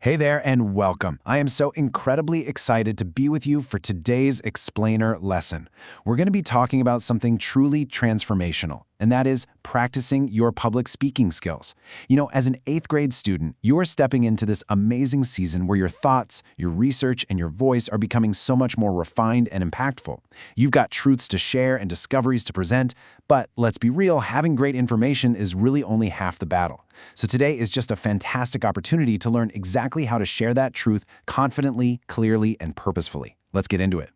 Hey there and welcome. I am so incredibly excited to be with you for today's explainer lesson. We're going to be talking about something truly transformational, and that is practicing your public speaking skills. As an 8th grade student, you are stepping into this amazing season where your thoughts, your research, and your voice are becoming so much more refined and impactful. You've got truths to share and discoveries to present, but let's be real, having great information is really only half the battle. So today is just a fantastic opportunity to learn exactly how to share that truth confidently, clearly, and purposefully. Let's get into it.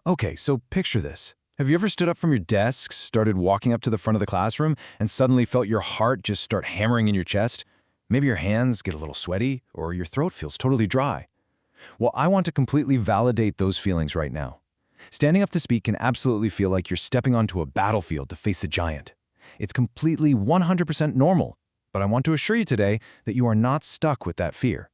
Okay, so picture this. Have you ever stood up from your desk, started walking up to the front of the classroom, and suddenly felt your heart just start hammering in your chest? Maybe your hands get a little sweaty, or your throat feels totally dry. Well, I want to completely validate those feelings right now. Standing up to speak can absolutely feel like you're stepping onto a battlefield to face a giant. It's completely 100% normal. But I want to assure you today that you are not stuck with that fear.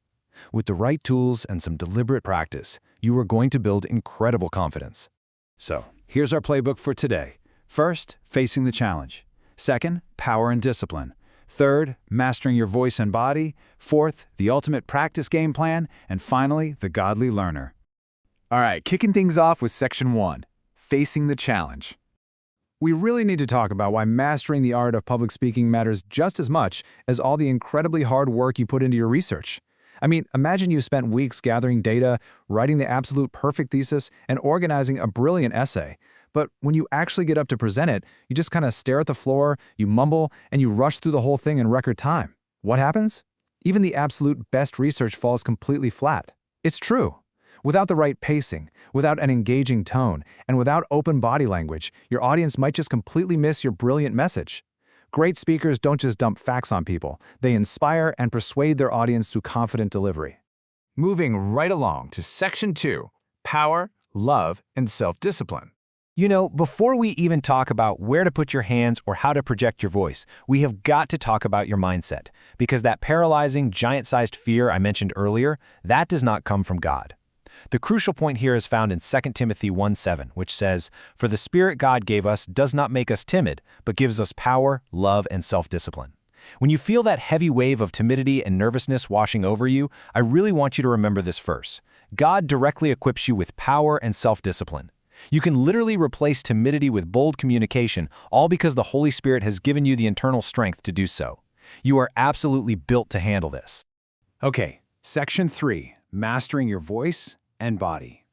With the right tools and some deliberate practice, you are going to build incredible confidence. So, here's our playbook for today. First, facing the challenge. Second, power and discipline. Third, mastering your voice and body. Fourth, the ultimate practice game plan. And finally, the godly learner. All right, kicking things off with Section 1, Facing the Challenge. We really need to talk about why mastering the art of public speaking matters just as much as all the incredibly hard work you put into your research. I mean, imagine you spent weeks gathering data, writing the absolute perfect thesis, and organizing a brilliant essay. But when you actually get up to present it, you just kind of stare at the floor, you mumble, and you rush through the whole thing in record time. What happens? Even the absolute best research falls completely flat. It's true. Without the right pacing, without an engaging tone, and without open body language, your audience might just completely miss your brilliant message. Great speakers don't just dump facts on people. They inspire and persuade their audience through confident delivery. Moving right along to Section 2, Power, Love, and Self-Discipline. Before we even talk about where to put your hands or how to project your voice, we have got to talk about your mindset. Because that paralyzing, giant-sized fear I mentioned earlier, that does not come from God. The crucial point here is found in 2 Timothy 1:7, which says, "For the Spirit God gave us does not make us timid, but gives us power, love, and self-discipline." When you feel that heavy wave of timidity and nervousness washing over you, I really want you to remember this verse. God directly equips you with power and self-discipline. You can literally replace timidity with bold communication, all because the Holy Spirit has given you the internal strength to do so. You are absolutely built to handle this. Okay, Section 3, Mastering your voice and body.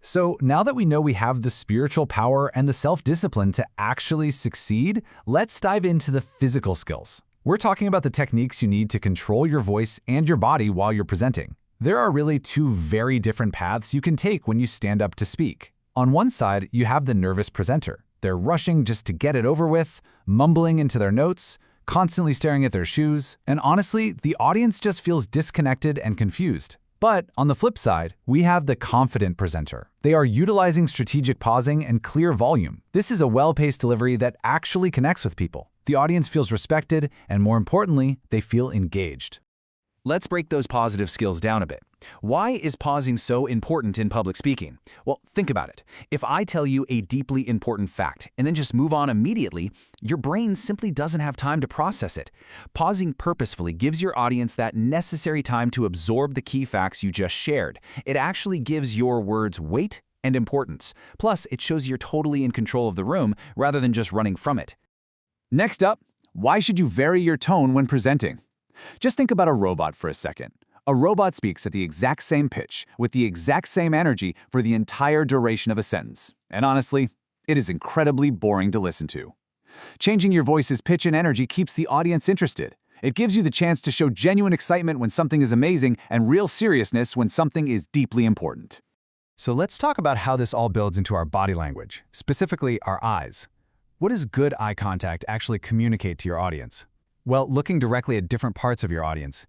So now that we know we have the spiritual power and the self-discipline to actually succeed, let's dive into the physical skills. We're talking about the techniques you need to control your voice and your body while you're presenting. There are really two very different paths you can take when you stand up to speak. On one side, you have the nervous presenter. They're rushing just to get it over with, mumbling into their notes, constantly staring at their shoes, and honestly, the audience just feels disconnected and confused. But on the flip side, we have the confident presenter. They are utilizing strategic pausing and clear volume. This is a well-paced delivery that actually connects with people. The audience feels respected, and more importantly, they feel engaged. Let's break those positive skills down a bit. Why is pausing so important in public speaking? Well, think about it. If I tell you a deeply important fact and then just move on immediately, your brain simply doesn't have time to process it. Pausing purposefully gives your audience that necessary time to absorb the key facts you just shared. It actually gives your words weight and importance. Plus, it shows you're totally in control of the room rather than just running from it. Next up, why should you vary your tone when presenting? Just think about a robot for a second. A robot speaks at the exact same pitch, with the exact same energy for the entire duration of a sentence. And honestly, it is incredibly boring to listen to. Changing your voice's pitch and energy keeps the audience interested. It gives you the chance to show genuine excitement when something is amazing and real seriousness when something is deeply important. So let's talk about how this all builds into our body language, specifically our eyes. What does good eye contact actually communicate to your audience? Well, looking directly at different parts of your audience,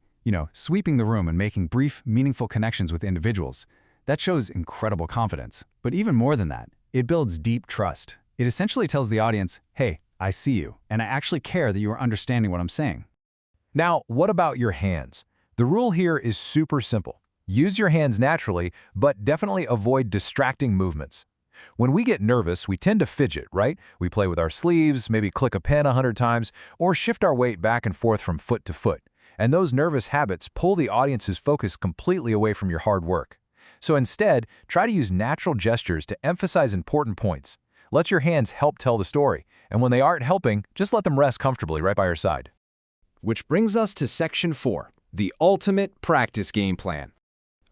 sweeping the room and making brief, meaningful connections with individuals, that shows incredible confidence. But even more than that, it builds deep trust. It essentially tells the audience, hey, I see you, and I actually care that you are understanding what I'm saying. Now, what about your hands? The rule here is super simple. Use your hands naturally, but definitely avoid distracting movements. When we get nervous, we tend to fidget, right? We play with our sleeves, maybe click a pen 100 times, or shift our weight back and forth from foot to foot. And those nervous habits pull the audience's focus completely away from your hard work. So instead, try to use natural gestures to emphasize important points. Let your hands help tell the story, and when they aren't helping, just let them rest comfortably right by your side. Which brings us to Section 4, the ultimate practice game plan.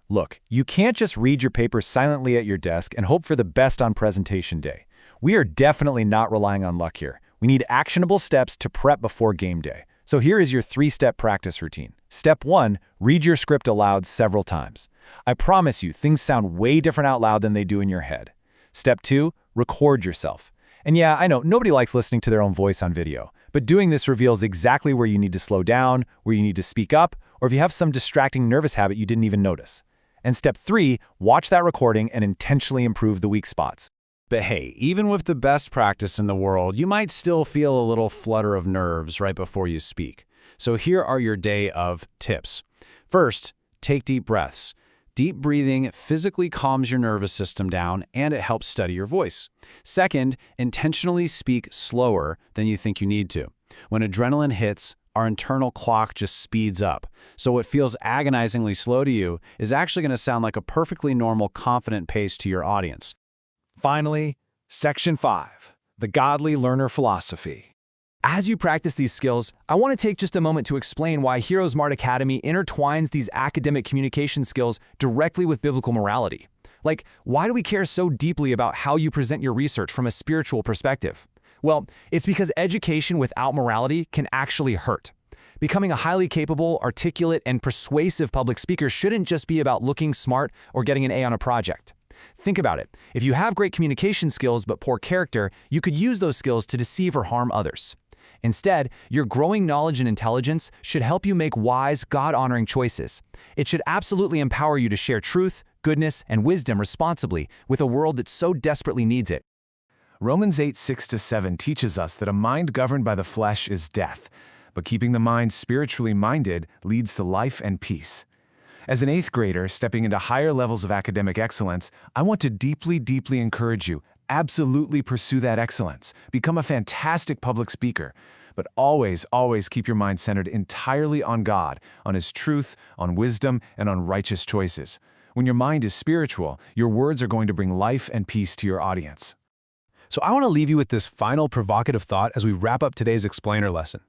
Look, you can't just read your paper silently at your desk and hope for the best on presentation day. We are definitely not relying on luck here. We need actionable steps to prep before game day. So here is your 3-step practice routine. Step 1, read your script aloud several times. I promise you, things sound way different out loud than they do in your head. Step 2, record yourself. And yeah, I know, nobody likes listening to their own voice on video, but doing this reveals exactly where you need to slow down, where you need to speak up, or if you have some distracting nervous habit you didn't even notice. And step 3, watch that recording and intentionally improve the weak spots. But hey, even with the best practice in the world, you might still feel a little flutter of nerves right before you speak. So here are your day of tips. First, take deep breaths. Deep breathing physically calms your nervous system down and it helps steady your voice. Second, intentionally speak slower than you think you need to. When adrenaline hits, our internal clock just speeds up. So what feels agonizingly slow to you is actually going to sound like a perfectly normal, confident pace to your audience. Finally, Section 5, the Godly Learner Philosophy. As you practice these skills, I want to take just a moment to explain why HeroesMart Academy intertwines these academic communication skills directly with biblical morality. Like, why do we care so deeply about how you present your research from a spiritual perspective? Well, it's because education without morality can actually hurt. Becoming a highly capable, articulate, and persuasive public speaker shouldn't just be about looking smart or getting an A on a project. Think about it. If you have great communication skills but poor character, you could use those skills to deceive or harm others. Instead, your growing knowledge and intelligence should help you make wise, God-honoring choices. It should absolutely empower you to share truth, goodness, and wisdom responsibly with a world that so desperately needs it. Romans 8:6-7 teaches us that a mind governed by the flesh is death, but keeping the mind spiritually minded leads to life and peace. As an 8th grader stepping into higher levels of academic excellence, I want to deeply, deeply encourage you. Absolutely pursue that excellence. Become a fantastic public speaker. But always, always keep your mind centered entirely on God, on His truth, on wisdom, and on righteous choices. When your mind is spiritual, your words are going to bring life and peace to your audience. So I want to leave you with this final provocative thought as we wrap up today's explainer lesson.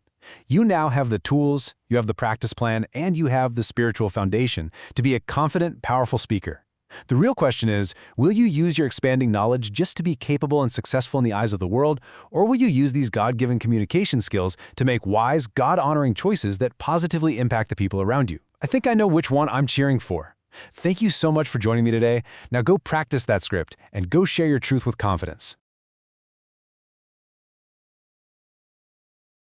You now have the tools, you have the practice plan, and you have the spiritual foundation to be a confident, powerful speaker. The real question is, will you use your expanding knowledge just to be capable and successful in the eyes of the world, or will you use these God-given communication skills to make wise, God-honoring choices that positively impact the people around you? I think I know which one I'm cheering for. Thank you so much for joining me today. Now go practice that script and go share your truth with confidence.